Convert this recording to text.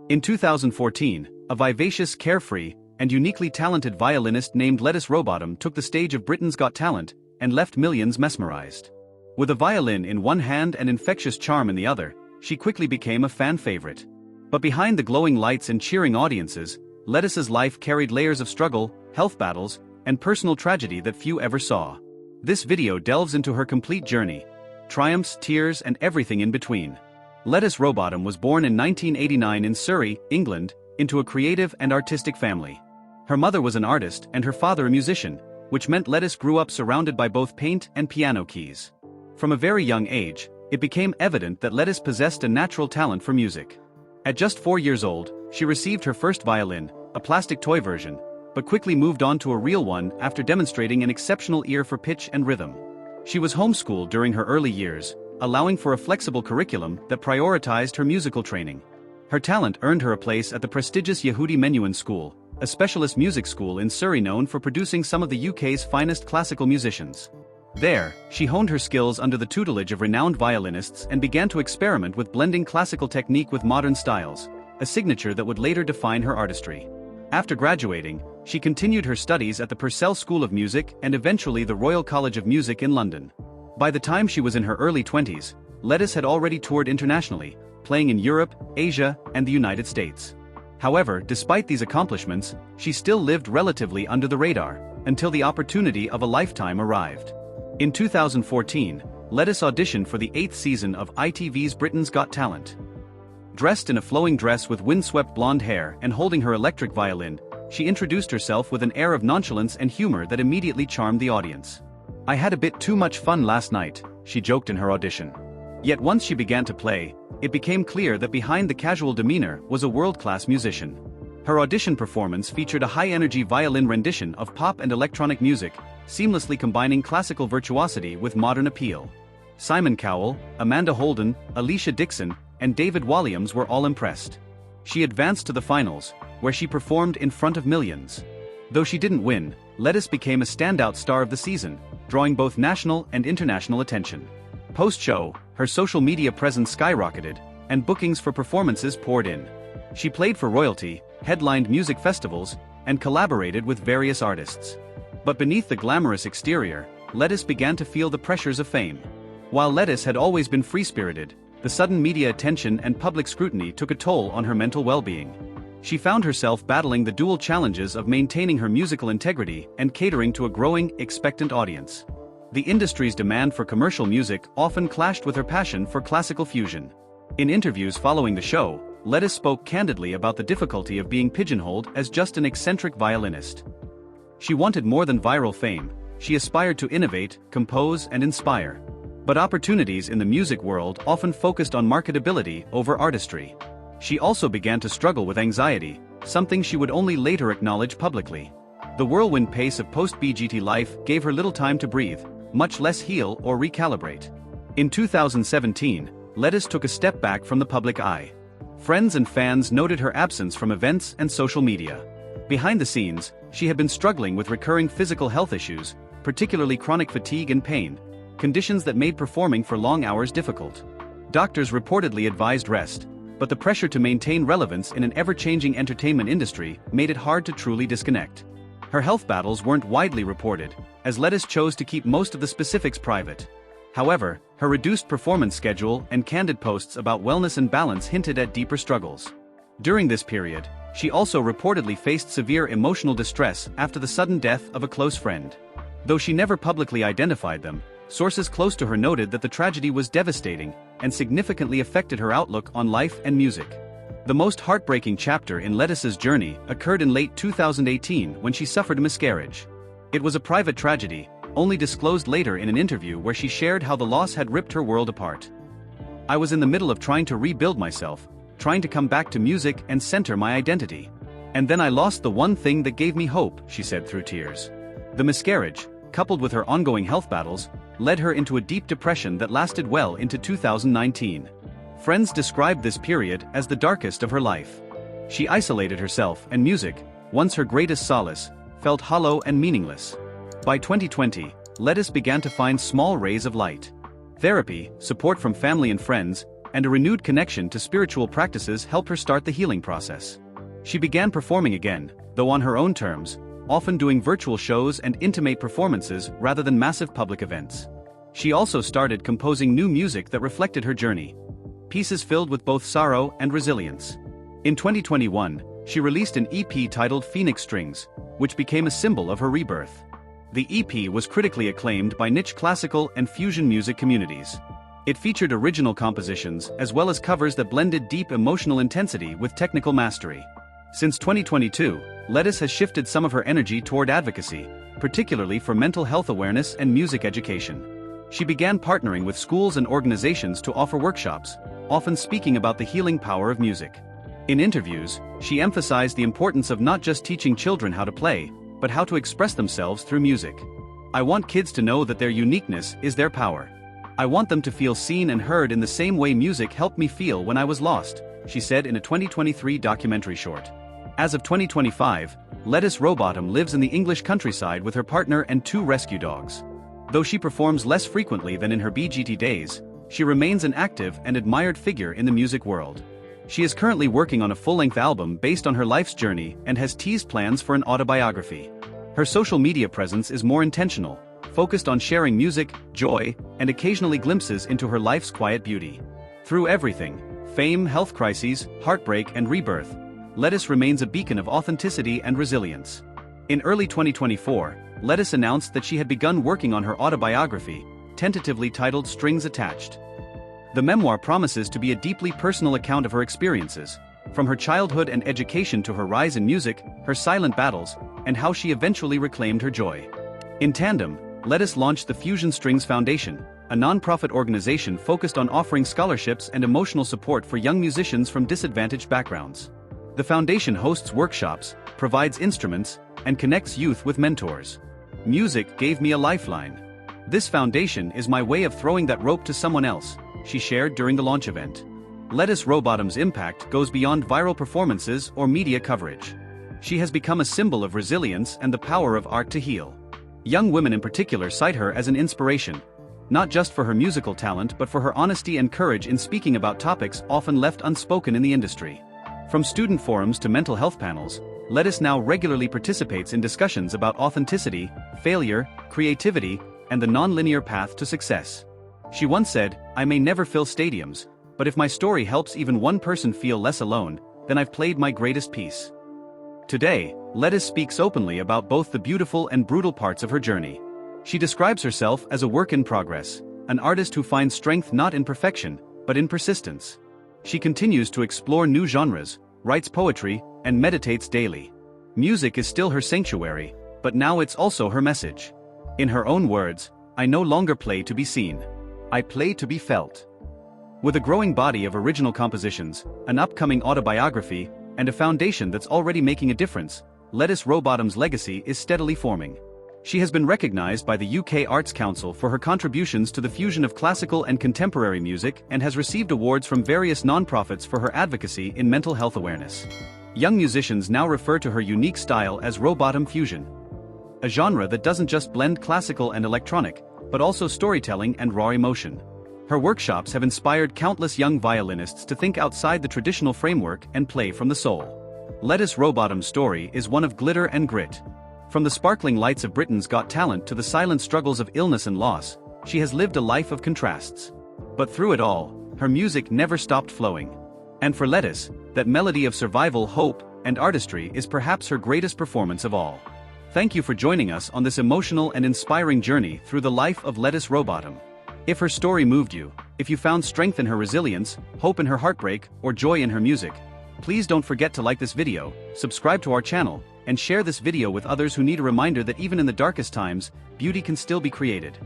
In 2014, a vivacious, carefree, and uniquely talented violinist named Lettice Rowbotham took the stage of Britain's Got Talent and left millions mesmerized. With a violin in one hand and infectious charm in the other, she quickly became a fan favorite. But behind the glowing lights and cheering audiences, Lettice's life carried layers of struggle, health battles, and personal tragedy that few ever saw. This video delves into her complete journey, triumphs, tears, and everything in between. Lettice Rowbotham was born in 1989 in Surrey, England, into a creative and artistic family. Her mother was an artist and her father a musician, which meant Lettice grew up surrounded by both paint and piano keys. From a very young age, it became evident that Lettice possessed a natural talent for music. At just 4 years old, she received her first violin, a plastic toy version, but quickly moved on to a real one after demonstrating an exceptional ear for pitch and rhythm. She was homeschooled during her early years, allowing for a flexible curriculum that prioritized her musical training. Her talent earned her a place at the prestigious Yehudi Menuhin School, a specialist music school in Surrey known for producing some of the UK's finest classical musicians. There, she honed her skills under the tutelage of renowned violinists and began to experiment with blending classical technique with modern styles, a signature that would later define her artistry. After graduating, she continued her studies at the Purcell School of Music and eventually the Royal College of Music in London. By the time she was in her early 20s, Lettice had already toured internationally, playing in Europe, Asia, and the United States. However, despite these accomplishments, she still lived relatively under the radar, until the opportunity of a lifetime arrived. In 2014, Lettice auditioned for the 8th season of ITV's Britain's Got Talent. Dressed in a flowing dress with windswept blonde hair and holding her electric violin, she introduced herself with an air of nonchalance and humor that immediately charmed the audience. "I had a bit too much fun last night," she joked in her audition. Yet once she began to play, it became clear that behind the casual demeanor was a world-class musician. Her audition performance featured a high-energy violin rendition of pop and electronic music, seamlessly combining classical virtuosity with modern appeal. Simon Cowell, Amanda Holden, Alicia Dixon, and David Walliams were all impressed. She advanced to the finals, where she performed in front of millions. Though she didn't win, Lettice became a standout star of the season, drawing both national and international attention. Post-show, her social media presence skyrocketed, and bookings for performances poured in. She played for royalty, headlined music festivals, and collaborated with various artists. But beneath the glamorous exterior, Lettice began to feel the pressures of fame. While Lettice had always been free-spirited, the sudden media attention and public scrutiny took a toll on her mental well-being. She found herself battling the dual challenges of maintaining her musical integrity and catering to a growing, expectant audience. The industry's demand for commercial music often clashed with her passion for classical fusion. In interviews following the show, Lettice spoke candidly about the difficulty of being pigeonholed as just an eccentric violinist. She wanted more than viral fame. She aspired to innovate, compose, and inspire. But opportunities in the music world often focused on marketability over artistry. She also began to struggle with anxiety, something she would only later acknowledge publicly. The whirlwind pace of post-BGT life gave her little time to breathe, much less heal or recalibrate. In 2017, Lettice took a step back from the public eye. Friends and fans noted her absence from events and social media. Behind the scenes, she had been struggling with recurring physical health issues, particularly chronic fatigue and pain, conditions that made performing for long hours difficult. Doctors reportedly advised rest, but the pressure to maintain relevance in an ever-changing entertainment industry made it hard to truly disconnect. Her health battles weren't widely reported, as Lettice chose to keep most of the specifics private. However, her reduced performance schedule and candid posts about wellness and balance hinted at deeper struggles. During this period, she also reportedly faced severe emotional distress after the sudden death of a close friend. Though she never publicly identified them, sources close to her noted that the tragedy was devastating and significantly affected her outlook on life and music. The most heartbreaking chapter in Lettice's journey occurred in late 2018 when she suffered a miscarriage. It was a private tragedy, only disclosed later in an interview where she shared how the loss had ripped her world apart. "I was in the middle of trying to rebuild myself, trying to come back to music and center my identity. And then I lost the one thing that gave me hope," she said through tears. The miscarriage, coupled with her ongoing health battles, led her into a deep depression that lasted well into 2019. Friends described this period as the darkest of her life. She isolated herself, and music, once her greatest solace, felt hollow and meaningless. By 2020, Lettice began to find small rays of light. Therapy, support from family and friends, and a renewed connection to spiritual practices helped her start the healing process. She began performing again, though on her own terms, often doing virtual shows and intimate performances rather than massive public events. She also started composing new music that reflected her journey, pieces filled with both sorrow and resilience. In 2021, she released an EP titled Phoenix Strings, which became a symbol of her rebirth. The EP was critically acclaimed by niche classical and fusion music communities. It featured original compositions as well as covers that blended deep emotional intensity with technical mastery. Since 2022, Lettice has shifted some of her energy toward advocacy, particularly for mental health awareness and music education. She began partnering with schools and organizations to offer workshops, often speaking about the healing power of music. In interviews, she emphasized the importance of not just teaching children how to play, but how to express themselves through music. "I want kids to know that their uniqueness is their power. I want them to feel seen and heard in the same way music helped me feel when I was lost," she said in a 2023 documentary short. As of 2025, Lettice Rowbotham lives in the English countryside with her partner and 2 rescue dogs. Though she performs less frequently than in her BGT days, she remains an active and admired figure in the music world. She is currently working on a full-length album based on her life's journey and has teased plans for an autobiography. Her social media presence is more intentional, focused on sharing music, joy, and occasionally glimpses into her life's quiet beauty. Through everything, fame, health crises, heartbreak, and rebirth, Lettice remains a beacon of authenticity and resilience. In early 2024, Lettice announced that she had begun working on her autobiography, tentatively titled Strings Attached. The memoir promises to be a deeply personal account of her experiences, from her childhood and education to her rise in music, her silent battles, and how she eventually reclaimed her joy. In tandem, Lettice launched the Fusion Strings Foundation, a non-profit organization focused on offering scholarships and emotional support for young musicians from disadvantaged backgrounds. The foundation hosts workshops, provides instruments, and connects youth with mentors. "Music gave me a lifeline. This foundation is my way of throwing that rope to someone else," she shared during the launch event. Lettice Rowbotham's impact goes beyond viral performances or media coverage. She has become a symbol of resilience and the power of art to heal. Young women in particular cite her as an inspiration, not just for her musical talent but for her honesty and courage in speaking about topics often left unspoken in the industry. From student forums to mental health panels, Lettice now regularly participates in discussions about authenticity, failure, creativity, and the non-linear path to success. She once said, "I may never fill stadiums, but if my story helps even one person feel less alone, then I've played my greatest piece." Today, Lettice speaks openly about both the beautiful and brutal parts of her journey. She describes herself as a work in progress, an artist who finds strength not in perfection, but in persistence. She continues to explore new genres, writes poetry, and meditates daily. Music is still her sanctuary, but now it's also her message. In her own words, "I no longer play to be seen. I play to be felt." With a growing body of original compositions, an upcoming autobiography, and a foundation that's already making a difference, Lettice Rowbotham's legacy is steadily forming. She has been recognized by the UK Arts Council for her contributions to the fusion of classical and contemporary music and has received awards from various non-profits for her advocacy in mental health awareness. Young musicians now refer to her unique style as Rowbotham Fusion, a genre that doesn't just blend classical and electronic, but also storytelling and raw emotion. Her workshops have inspired countless young violinists to think outside the traditional framework and play from the soul. Lettice Rowbotham's story is one of glitter and grit. From the sparkling lights of Britain's Got Talent to the silent struggles of illness and loss, she has lived a life of contrasts. But through it all, her music never stopped flowing. And for Lettice, that melody of survival, hope, and artistry is perhaps her greatest performance of all. Thank you for joining us on this emotional and inspiring journey through the life of Lettice Rowbotham. If her story moved you, if you found strength in her resilience, hope in her heartbreak, or joy in her music, please don't forget to like this video, subscribe to our channel, and share this video with others who need a reminder that even in the darkest times, beauty can still be created.